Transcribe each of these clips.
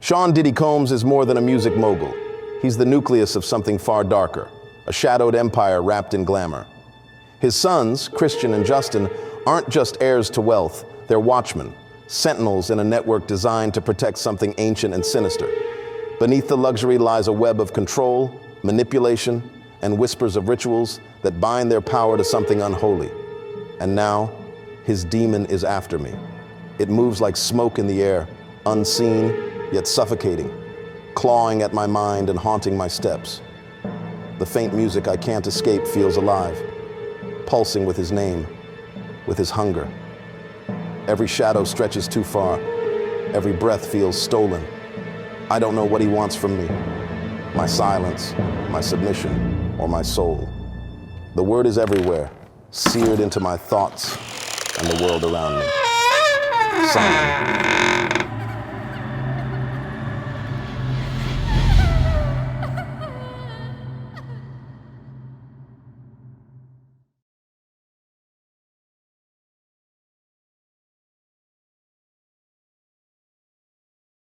Sean Diddy Combs is more than a music mogul. He's the nucleus of something far darker, a shadowed empire wrapped in glamour. His sons, Christian and Justin, aren't just heirs to wealth, they're watchmen, sentinels in a network designed to protect something ancient and sinister. Beneath the luxury lies a web of control, manipulation, and whispers of rituals that bind their power to something unholy. And now, his demon is after me. It moves like smoke in the air, unseen, yet suffocating, clawing at my mind and haunting my steps. The faint music I can't escape feels alive, pulsing with his name, with his hunger. Every shadow stretches too far. Every breath feels stolen. I don't know what he wants from me. My silence, my submission, or my soul. The word is everywhere, seared into my thoughts and the world around me. Simon.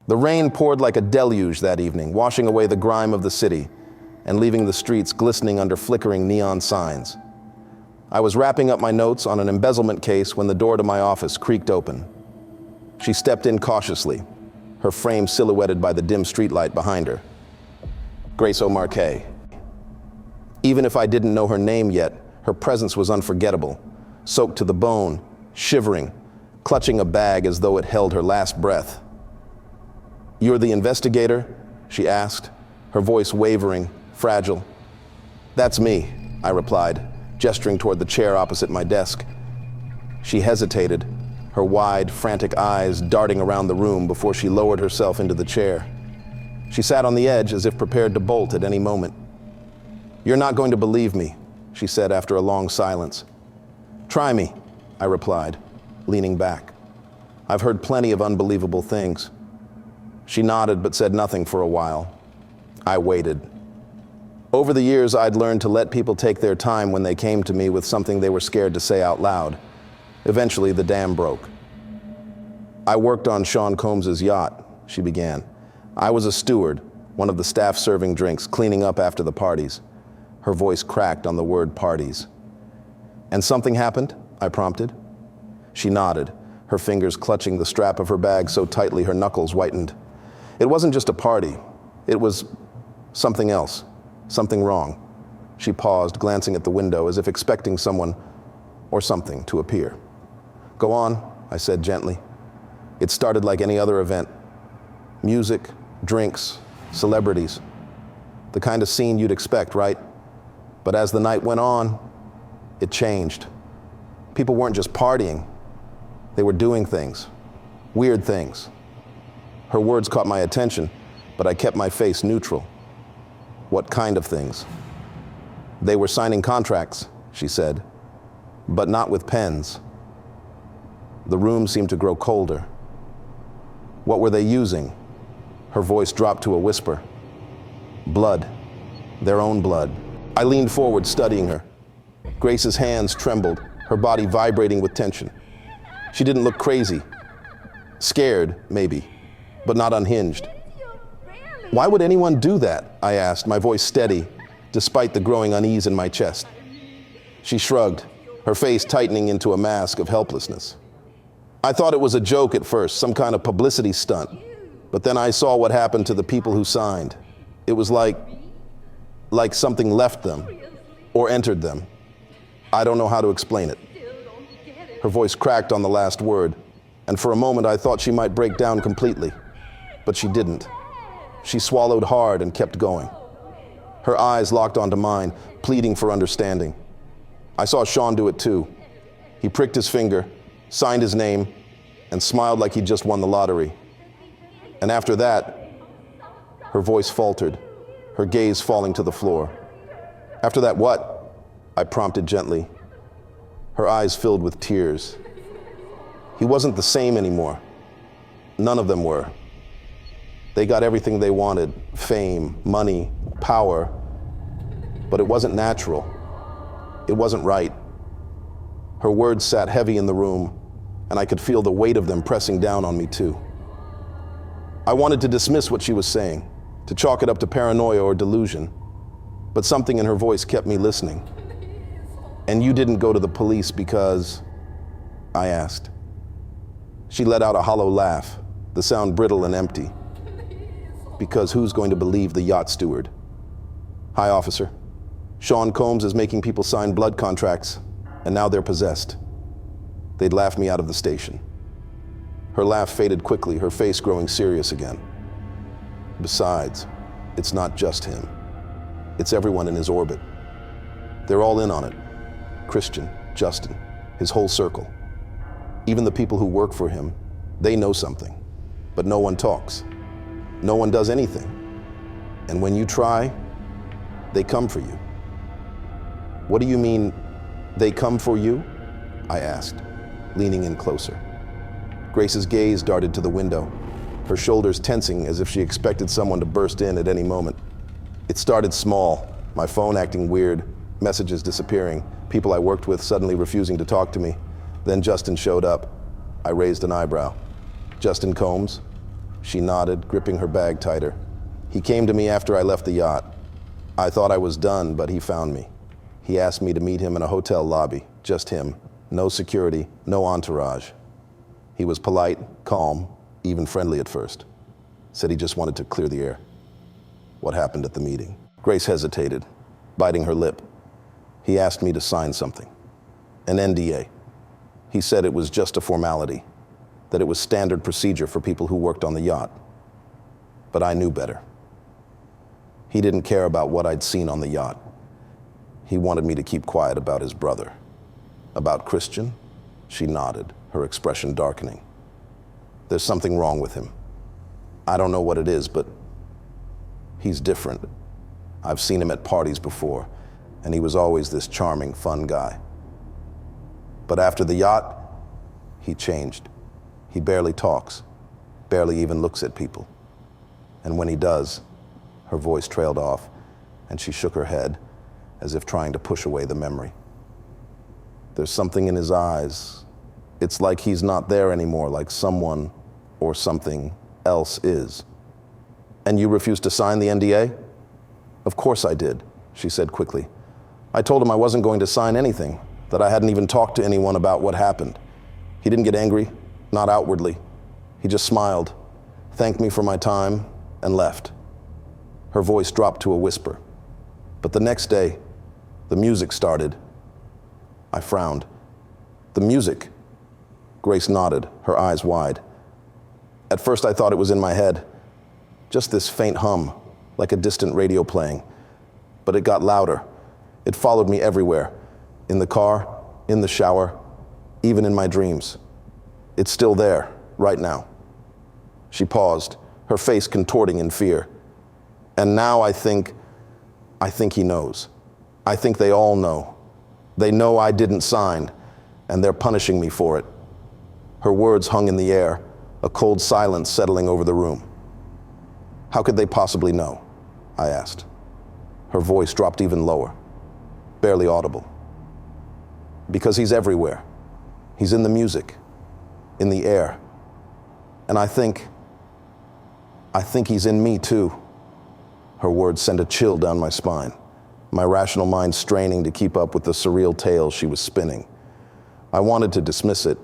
The rain poured like a deluge that evening, washing away the grime of the city and leaving the streets glistening under flickering neon signs. I was wrapping up my notes on an embezzlement case when the door to my office creaked open. She stepped in cautiously, her frame silhouetted by the dim streetlight behind her. Grace O'Marquet. Even if I didn't know her name yet, her presence was unforgettable, soaked to the bone, shivering, clutching a bag as though it held her last breath. "You're the investigator?" she asked, her voice wavering, fragile. "That's me," I replied, gesturing toward the chair opposite my desk. She hesitated, her wide, frantic eyes darting around the room before she lowered herself into the chair. She sat on the edge as if prepared to bolt at any moment. "You're not going to believe me," she said after a long silence. "Try me," I replied, leaning back. "I've heard plenty of unbelievable things." She nodded but said nothing for a while. I waited. Over the years, I'd learned to let people take their time when they came to me with something they were scared to say out loud. Eventually, the dam broke. "I worked on Sean Combs' yacht," she began. "I was a steward, one of the staff serving drinks, cleaning up after the parties." Her voice cracked on the word parties. "And something happened?" I prompted. She nodded, her fingers clutching the strap of her bag so tightly her knuckles whitened. "It wasn't just a party. It was something else, something wrong." She paused, glancing at the window as if expecting someone or something to appear. "Go on," I said gently. "It started like any other event. Music, drinks, celebrities. The kind of scene you'd expect, right? But as the night went on, it changed. People weren't just partying. They were doing things, weird things." Her words caught my attention, but I kept my face neutral. "What kind of things?" "They were signing contracts," she said, "but not with pens." The room seemed to grow colder. "What were they using?" Her voice dropped to a whisper. "Blood. Their own blood." I leaned forward, studying her. Grace's hands trembled, her body vibrating with tension. She didn't look crazy. Scared, maybe, but not unhinged. "Why would anyone do that?" I asked, my voice steady, despite the growing unease in my chest. She shrugged, her face tightening into a mask of helplessness. "I thought it was a joke at first, some kind of publicity stunt. But then I saw what happened to the people who signed. It was like something left them, or entered them. I don't know how to explain it." Her voice cracked on the last word, and for a moment I thought she might break down completely. But she didn't. She swallowed hard and kept going. Her eyes locked onto mine, pleading for understanding. I saw Sean do it too. He pricked his finger, signed his name, and smiled like he'd just won the lottery. And after that, her voice faltered, her gaze falling to the floor. "After that what?" I prompted gently. Her eyes filled with tears. "He wasn't the same anymore. None of them were. They got everything they wanted, fame, money, power, but it wasn't natural. It wasn't right." Her words sat heavy in the room, and I could feel the weight of them pressing down on me too. I wanted to dismiss what she was saying, to chalk it up to paranoia or delusion, but something in her voice kept me listening. "And you didn't go to the police because?" I asked. She let out a hollow laugh, the sound brittle and empty. "Because who's going to believe the yacht steward?" "Hi, officer. Sean Combs is making people sign blood contracts, and now they're possessed." They'd laugh me out of the station. Her laugh faded quickly, her face growing serious again. "Besides, it's not just him. It's everyone in his orbit. They're all in on it. Christian, Justin, his whole circle. Even the people who work for him, they know something, but no one talks. No one does anything. And when you try, they come for you." "What do you mean, they come for you?" I asked, leaning in closer. Grace's gaze darted to the window, her shoulders tensing as if she expected someone to burst in at any moment. It started small, my phone acting weird, messages disappearing, people I worked with suddenly refusing to talk to me. Then Justin showed up. I raised an eyebrow. "Justin Combs?" She nodded, gripping her bag tighter. "He came to me after I left the yacht. I thought I was done, but he found me. He asked me to meet him in a hotel lobby, just him. No security, no entourage. He was polite, calm, even friendly at first. Said he just wanted to clear the air." "What happened at the meeting?" Grace hesitated, biting her lip. "He asked me to sign something. An NDA. He said it was just a formality, that it was standard procedure for people who worked on the yacht. But I knew better. He didn't care about what I'd seen on the yacht. He wanted me to keep quiet about his brother. About Christian?" She nodded, her expression darkening. "There's something wrong with him. I don't know what it is, but he's different. I've seen him at parties before, and he was always this charming, fun guy. But after the yacht, he changed. He barely talks, barely even looks at people. And when he does," her voice trailed off, and she shook her head, as if trying to push away the memory. "There's something in his eyes. It's like he's not there anymore, like someone or something else is." "And you refused to sign the NDA?" "Of course I did," she said quickly. "I told him I wasn't going to sign anything, that I hadn't even talked to anyone about what happened. He didn't get angry, not outwardly. He just smiled, thanked me for my time, and left." Her voice dropped to a whisper. "But the next day, the music started." I frowned. "The music?" Grace nodded, her eyes wide. "At first I thought it was in my head. Just this faint hum, like a distant radio playing. But it got louder. It followed me everywhere. In the car, in the shower, even in my dreams. It's still there, right now." She paused, her face contorting in fear. "And now I think he knows. I think they all know. They know I didn't sign, and they're punishing me for it." Her words hung in the air, a cold silence settling over the room. "How could they possibly know?" I asked. Her voice dropped even lower, barely audible. "Because he's everywhere. He's in the music, in the air. And I think he's in me too." Her words sent a chill down my spine, my rational mind straining to keep up with the surreal tale she was spinning. I wanted to dismiss it,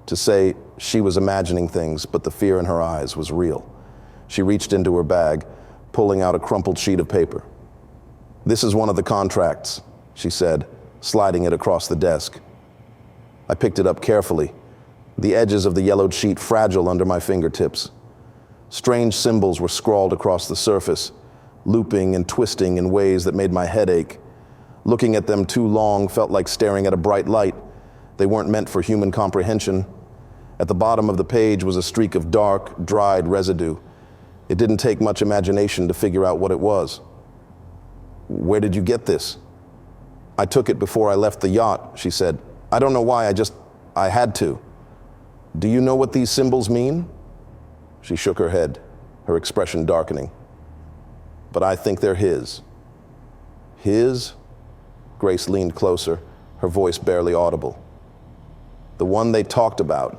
to say she was imagining things, but the fear in her eyes was real. She reached into her bag, pulling out a crumpled sheet of paper. "This is one of the contracts," she said, sliding it across the desk. I picked it up carefully, the edges of the yellowed sheet fragile under my fingertips. Strange symbols were scrawled across the surface, looping and twisting in ways that made my head ache. Looking at them too long felt like staring at a bright light. They weren't meant for human comprehension. At the bottom of the page was a streak of dark, dried residue. It didn't take much imagination to figure out what it was. "Where did you get this?" "I took it before I left the yacht," she said. "I don't know why, I had to." "Do you know what these symbols mean?" She shook her head, her expression darkening. "But I think they're his." "His?" Grace leaned closer, her voice barely audible. "The one they talked about,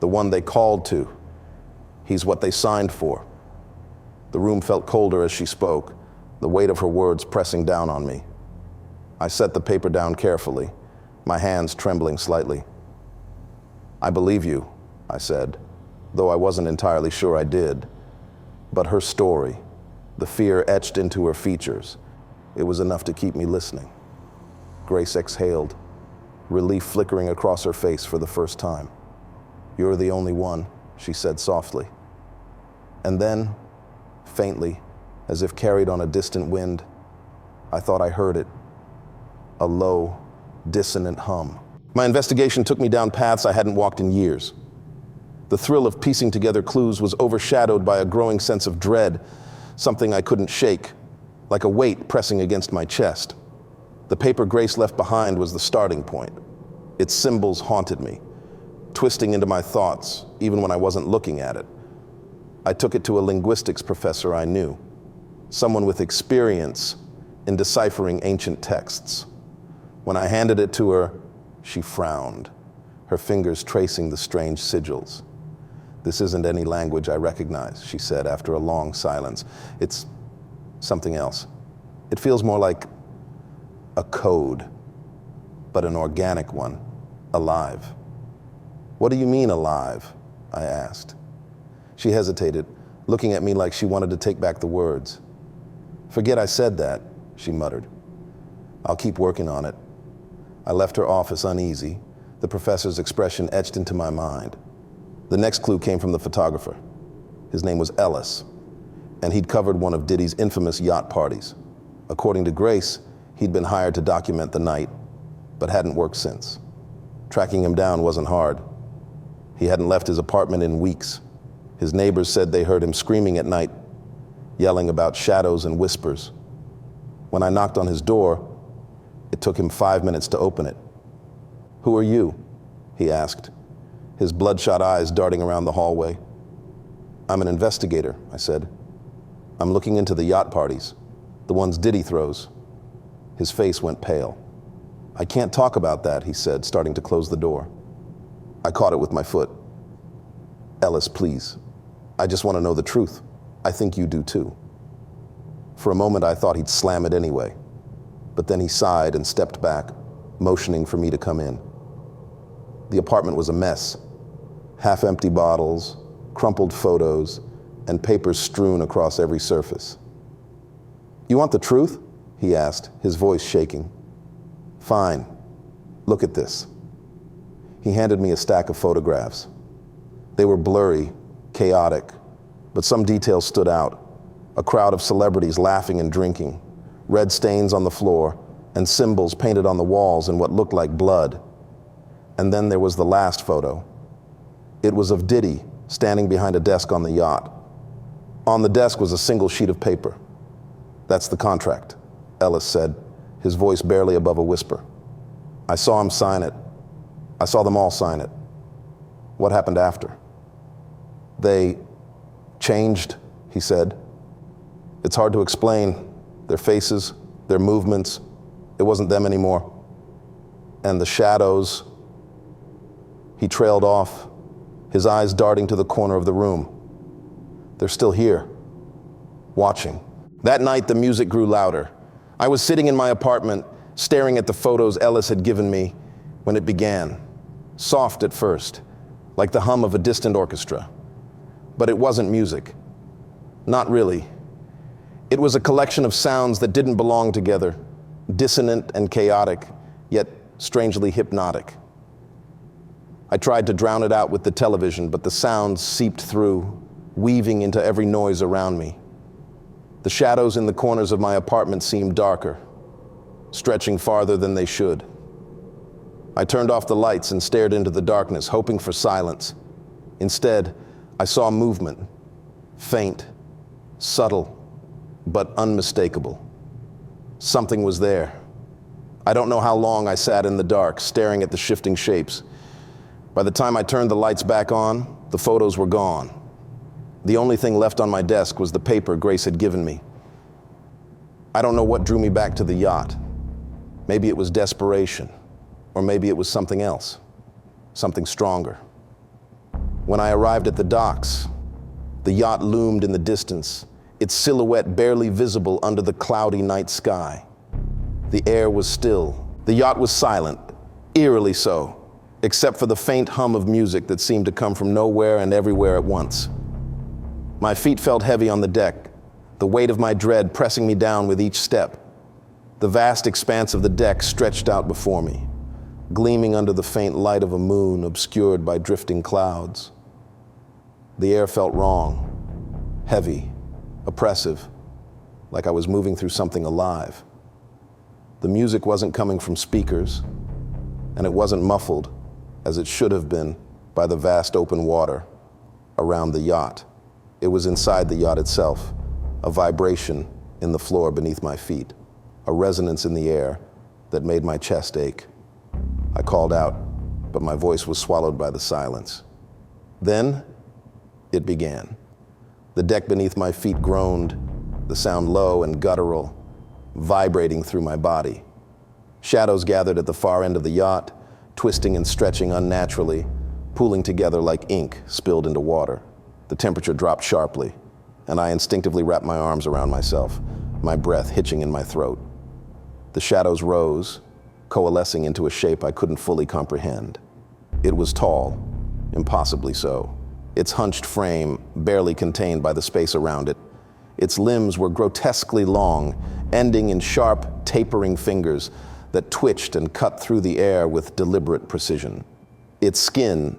the one they called to. He's what they signed for. The room felt colder as she spoke, the weight of her words pressing down on me. I set the paper down carefully, my hands trembling slightly. I believe you, I said, though I wasn't entirely sure I did. But her story, the fear etched into her features, it was enough to keep me listening. Grace exhaled, relief flickering across her face for the first time. "You're the only one," she said softly. And then, faintly, as if carried on a distant wind, I thought I heard it, a low, dissonant hum. My investigation took me down paths I hadn't walked in years. The thrill of piecing together clues was overshadowed by a growing sense of dread, something I couldn't shake, like a weight pressing against my chest. The paper Grace left behind was the starting point. Its symbols haunted me, twisting into my thoughts, even when I wasn't looking at it. I took it to a linguistics professor I knew, someone with experience in deciphering ancient texts. When I handed it to her, she frowned, her fingers tracing the strange sigils. "This isn't any language I recognize," she said after a long silence. "It's something else. It feels more like a code, but an organic one, alive." "What do you mean alive?" I asked. She hesitated, looking at me like she wanted to take back the words. "Forget I said that," she muttered. "I'll keep working on it." I left her office uneasy, the professor's expression etched into my mind. The next clue came from the photographer. His name was Ellis, and he'd covered one of Diddy's infamous yacht parties. According to Grace, he'd been hired to document the night, but hadn't worked since. Tracking him down wasn't hard. He hadn't left his apartment in weeks. His neighbors said they heard him screaming at night, yelling about shadows and whispers. When I knocked on his door, it took him 5 minutes to open it. "Who are you?" he asked, his bloodshot eyes darting around the hallway. "I'm an investigator," I said. "I'm looking into the yacht parties, the ones Diddy throws." His face went pale. "I can't talk about that," he said, starting to close the door. I caught it with my foot. "Ellis, please. I just want to know the truth. I think you do too." For a moment, I thought he'd slam it anyway. But then he sighed and stepped back, motioning for me to come in. The apartment was a mess. Half-empty bottles, crumpled photos, and papers strewn across every surface. "You want the truth?" he asked, his voice shaking. "Fine. Look at this." He handed me a stack of photographs. They were blurry, chaotic, but some details stood out. A crowd of celebrities laughing and drinking, red stains on the floor, and symbols painted on the walls in what looked like blood. And then there was the last photo. It was of Diddy standing behind a desk on the yacht. On the desk was a single sheet of paper. "That's the contract," Ellis said, his voice barely above a whisper. "I saw him sign it. I saw them all sign it." "What happened after?" "They changed," he said. "It's hard to explain. Their faces, their movements, it wasn't them anymore. And the shadows." He trailed off, his eyes darting to the corner of the room. "They're still here, watching." That night, the music grew louder. I was sitting in my apartment, staring at the photos Ellis had given me when it began. Soft at first, like the hum of a distant orchestra. But it wasn't music. Not really. It was a collection of sounds that didn't belong together, dissonant and chaotic, yet strangely hypnotic. I tried to drown it out with the television, but the sounds seeped through, weaving into every noise around me. The shadows in the corners of my apartment seemed darker, stretching farther than they should. I turned off the lights and stared into the darkness, hoping for silence. Instead, I saw movement, faint, subtle, but unmistakable. Something was there. I don't know how long I sat in the dark, staring at the shifting shapes. By the time I turned the lights back on, the photos were gone. The only thing left on my desk was the paper Grace had given me. I don't know what drew me back to the yacht. Maybe it was desperation, or maybe it was something else, something stronger. When I arrived at the docks, The yacht loomed in the distance, its silhouette barely visible under the cloudy night sky. The air was still. The yacht was silent, eerily so, except for the faint hum of music that seemed to come from nowhere and everywhere at once. My feet felt heavy on the deck, the weight of my dread pressing me down with each step. The vast expanse of the deck stretched out before me, gleaming under the faint light of a moon obscured by drifting clouds. The air felt wrong, heavy, oppressive, like I was moving through something alive. The music wasn't coming from speakers, and it wasn't muffled, as it should have been, by the vast open water around the yacht. It was inside the yacht itself, a vibration in the floor beneath my feet, a resonance in the air that made my chest ache. I called out, but my voice was swallowed by the silence. Then it began. The deck beneath my feet groaned, the sound low and guttural, vibrating through my body. Shadows gathered at the far end of the yacht, twisting and stretching unnaturally, pooling together like ink spilled into water. The temperature dropped sharply, and I instinctively wrapped my arms around myself, my breath hitching in my throat. The shadows rose, coalescing into a shape I couldn't fully comprehend. It was tall, impossibly so, its hunched frame barely contained by the space around it. Its limbs were grotesquely long, ending in sharp, tapering fingers that twitched and cut through the air with deliberate precision. Its skin,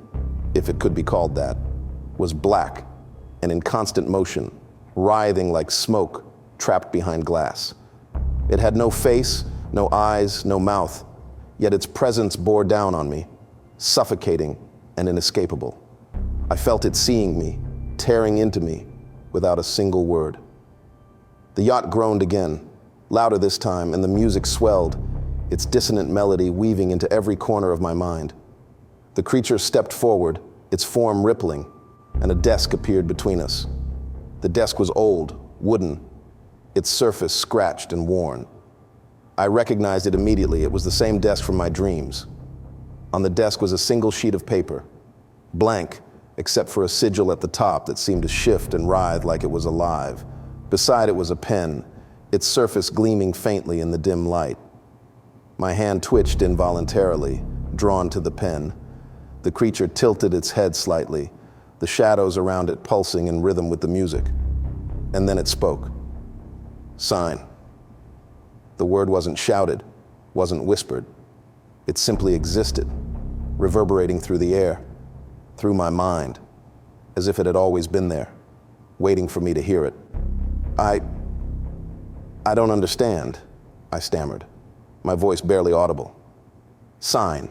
if it could be called that, was black and in constant motion, writhing like smoke trapped behind glass. It had no face, no eyes, no mouth, yet its presence bore down on me, suffocating and inescapable. I felt it seeing me, tearing into me, without a single word. The yacht groaned again, louder this time, and the music swelled, its dissonant melody weaving into every corner of my mind. The creature stepped forward, its form rippling, and a desk appeared between us. The desk was old, wooden, its surface scratched and worn. I recognized it immediately. It was the same desk from my dreams. On the desk was a single sheet of paper, blank, except for a sigil at the top that seemed to shift and writhe like it was alive. Beside it was a pen, its surface gleaming faintly in the dim light. My hand twitched involuntarily, drawn to the pen. The creature tilted its head slightly, the shadows around it pulsing in rhythm with the music. And then it spoke. Sign. The word wasn't shouted, wasn't whispered. It simply existed, reverberating through the air, through my mind, as if it had always been there, waiting for me to hear it. I don't understand, I stammered, my voice barely audible. Sign.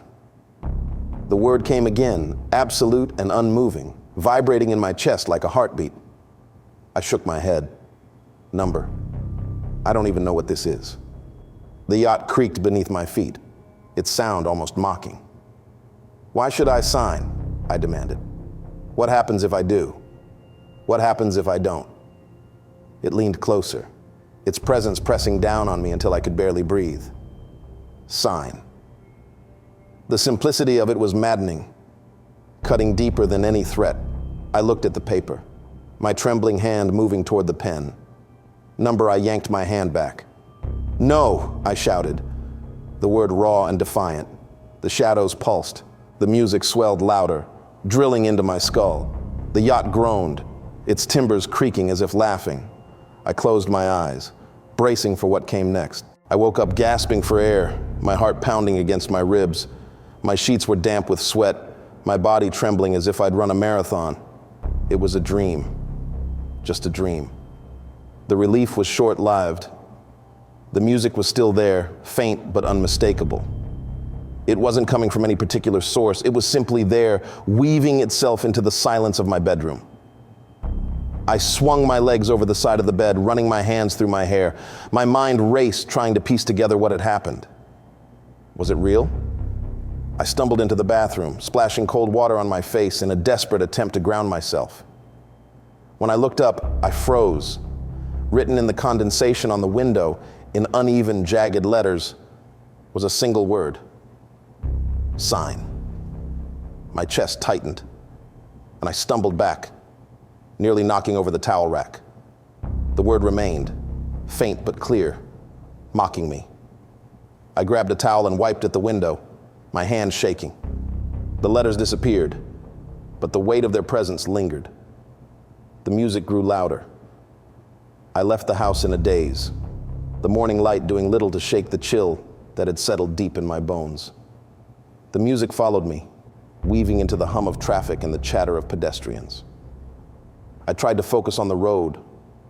The word came again, absolute and unmoving, vibrating in my chest like a heartbeat. I shook my head. Number. I don't even know what this is. The yacht creaked beneath my feet, its sound almost mocking. Why should I sign? I demanded. What happens if I do? What happens if I don't? It leaned closer, its presence pressing down on me until I could barely breathe. Sign. The simplicity of it was maddening, cutting deeper than any threat. I looked at the paper, my trembling hand moving toward the pen. Number, I yanked my hand back. No, I shouted, the word raw and defiant. The shadows pulsed, the music swelled louder, drilling into my skull. The yacht groaned, its timbers creaking as if laughing. I closed my eyes, bracing for what came next. I woke up gasping for air, my heart pounding against my ribs. My sheets were damp with sweat, my body trembling as if I'd run a marathon. It was a dream, just a dream. The relief was short-lived. The music was still there, faint but unmistakable. It wasn't coming from any particular source. It was simply there, weaving itself into the silence of my bedroom. I swung my legs over the side of the bed, running my hands through my hair. My mind raced, trying to piece together what had happened. Was it real? I stumbled into the bathroom, splashing cold water on my face in a desperate attempt to ground myself. When I looked up, I froze. Written in the condensation on the window, in uneven, jagged letters, was a single word. Sign. My chest tightened, and I stumbled back. nearly knocking over the towel rack. The word remained, faint but clear, mocking me. I grabbed a towel and wiped at the window, my hand shaking. The letters disappeared, but the weight of their presence lingered. The music grew louder. I left the house in a daze, the morning light doing little to shake the chill that had settled deep in my bones. The music followed me, weaving into the hum of traffic and the chatter of pedestrians. I tried to focus on the road,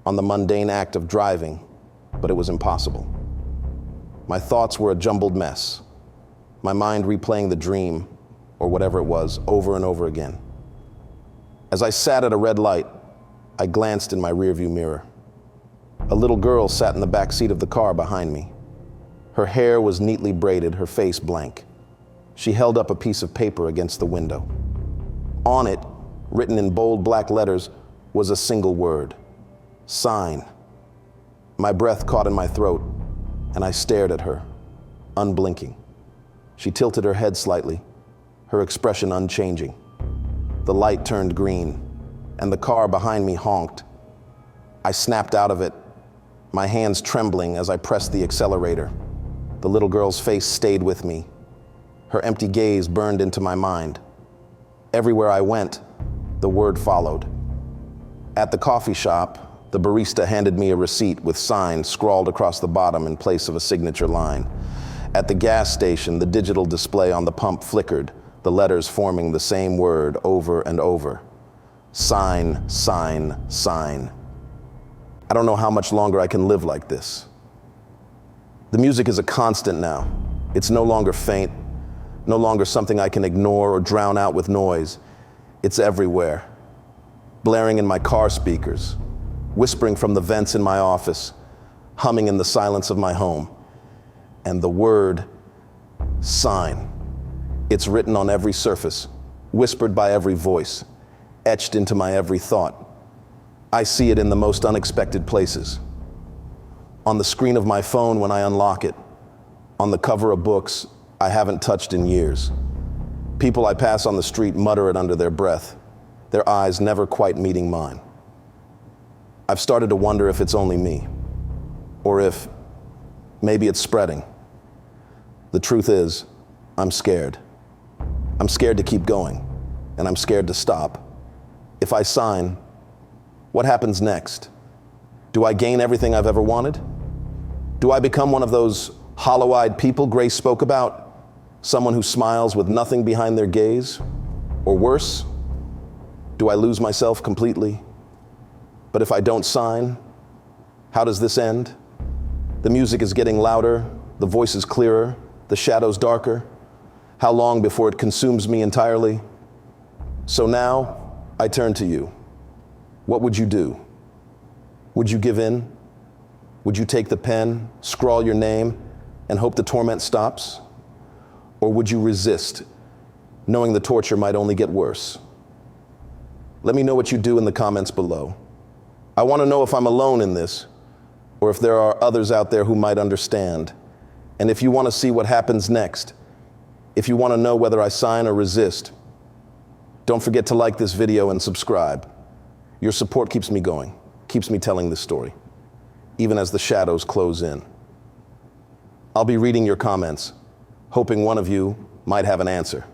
on the mundane act of driving, but it was impossible. My thoughts were a jumbled mess, my mind replaying the dream, or whatever it was, over and over again. As I sat at a red light, I glanced in my rearview mirror. A little girl sat in the back seat of the car behind me. Her hair was neatly braided, her face blank. She held up a piece of paper against the window. On it, written in bold black letters, was a single word: sign. My breath caught in my throat, and I stared at her, unblinking. She tilted her head slightly, her expression unchanging. The light turned green, and the car behind me honked. I snapped out of it, my hands trembling as I pressed the accelerator. The little girl's face stayed with me. Her empty gaze burned into my mind. Everywhere I went, the word followed. At the coffee shop, the barista handed me a receipt with signs scrawled across the bottom in place of a signature line. At the gas station, the digital display on the pump flickered, the letters forming the same word over and over. Sign, sign, sign. I don't know how much longer I can live like this. The music is a constant now. It's no longer faint, no longer something I can ignore or drown out with noise. It's everywhere, blaring in my car speakers, whispering from the vents in my office, humming in the silence of my home. And the word, sign. It's written on every surface, whispered by every voice, etched into my every thought. I see it in the most unexpected places. On the screen of my phone when I unlock it, on the cover of books I haven't touched in years. People I pass on the street mutter it under their breath, their eyes never quite meeting mine. I've started to wonder if it's only me, or if maybe it's spreading. The truth is, I'm scared. I'm scared to keep going, and I'm scared to stop. If I sign, what happens next? Do I gain everything I've ever wanted? Do I become one of those hollow-eyed people Grace spoke about? Someone who smiles with nothing behind their gaze? Or worse, do I lose myself completely? But if I don't sign, how does this end? The music is getting louder, the voice is clearer, the shadows darker. How long before it consumes me entirely? So now, I turn to you. What would you do? Would you give in? Would you take the pen, scrawl your name, and hope the torment stops? Or would you resist, knowing the torture might only get worse? Let me know what you do in the comments below. I want to know if I'm alone in this, or if there are others out there who might understand. And if you want to see what happens next, if you want to know whether I sign or resist, don't forget to like this video and subscribe. Your support keeps me going, keeps me telling this story, even as the shadows close in. I'll be reading your comments, hoping one of you might have an answer,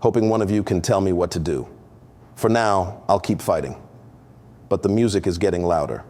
hoping one of you can tell me what to do. For now, I'll keep fighting, but the music is getting louder.